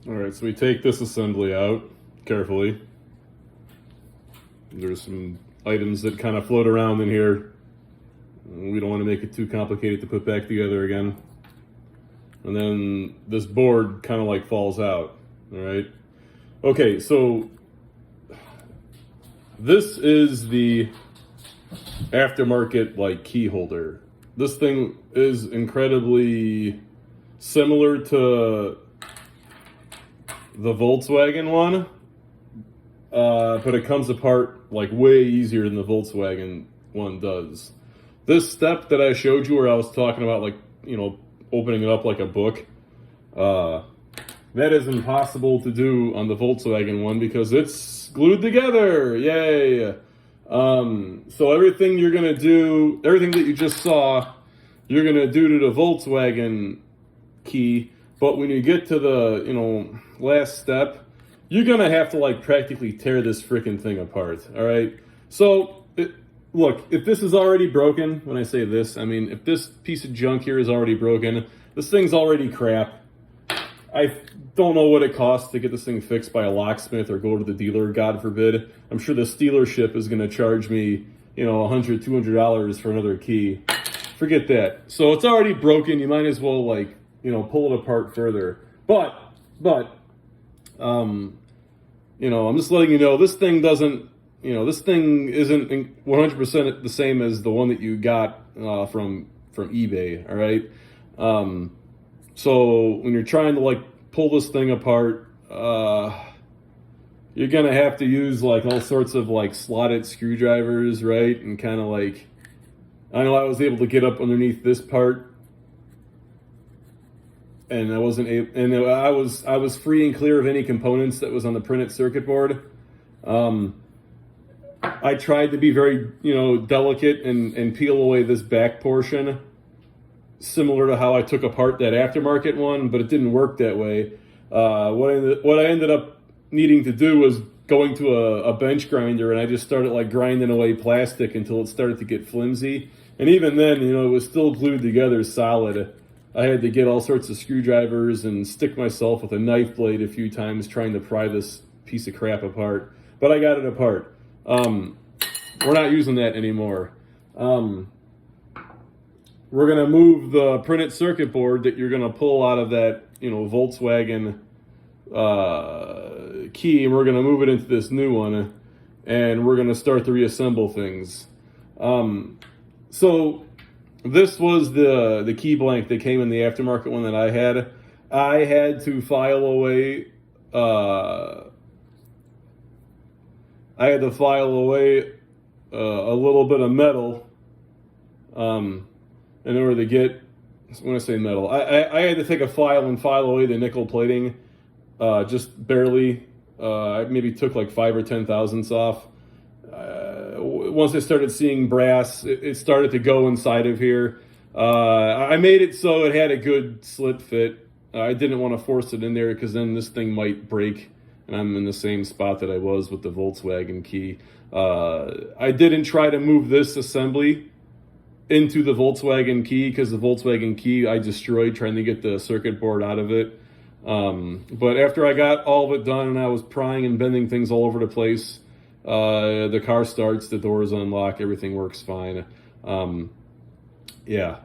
All right, so we take this assembly out carefully. There's some items that kind of float around in here. We don't want to make it too complicated to put back together again. And then this board kind of like falls out, all right? Okay, so this is the aftermarket like key holder. This thing is incredibly similar to the Volkswagen one, but it comes apart like way easier than the Volkswagen one does. This step that I showed you where I was talking about, like, you know, opening it up like a book, that is impossible to do on the Volkswagen one because it's glued together. Yay! So everything you're gonna do, everything that you just saw, you're gonna do to the Volkswagen key, but when you get to the, you know, last step, you're gonna have to like practically tear this freaking thing apart. All right. So look, if this is already broken, when I say this, I mean if this piece of junk here is already broken, this thing's already crap. I don't know what it costs to get this thing fixed by a locksmith or go to the dealer, God forbid. I'm sure this dealership is going to charge me, you know, $100, $200 for another key. Forget that. So it's already broken. You might as well, like, you know, pull it apart further. But, you know, I'm just letting you know, this thing doesn't, you know, this thing isn't 100% the same as the one that you got from eBay, all right? So when you're trying to like pull this thing apart, you're gonna have to use like all sorts of like slotted screwdrivers, right? And kind of like, I know I was able to get up underneath this part, and I wasn't able, and I was free and clear of any components that was on the printed circuit board. I tried to be very, you know, delicate and peel away this back portion, similar to how I took apart that aftermarket one, but it didn't work that way. What I ended up needing to do was going to a bench grinder, and I just started like grinding away plastic until it started to get flimsy. And even then, you know, it was still glued together solid. I had to get all sorts of screwdrivers and stick myself with a knife blade a few times trying to pry this piece of crap apart. But I got it apart. We're not using that anymore. We're going to move the printed circuit board that you're going to pull out of that, you know, Volkswagen key, and we're going to move it into this new one, and we're going to start to reassemble things. So this was the key blank that came in the aftermarket one that I had. I had to file away a little bit of metal in order to get, when I say metal, I had to take a file and file away the nickel plating, just barely. I maybe took like 5 or 10 thousandths off. Once I started seeing brass, it started to go inside of here. I made it so it had a good slit fit. I didn't want to force it in there because then this thing might break, and I'm in the same spot that I was with the Volkswagen key. I didn't try to move this assembly into the Volkswagen key because the Volkswagen key I destroyed trying to get the circuit board out of it. But after I got all of it done and I was prying and bending things all over the place, the car starts, the doors unlock, everything works fine. Yeah,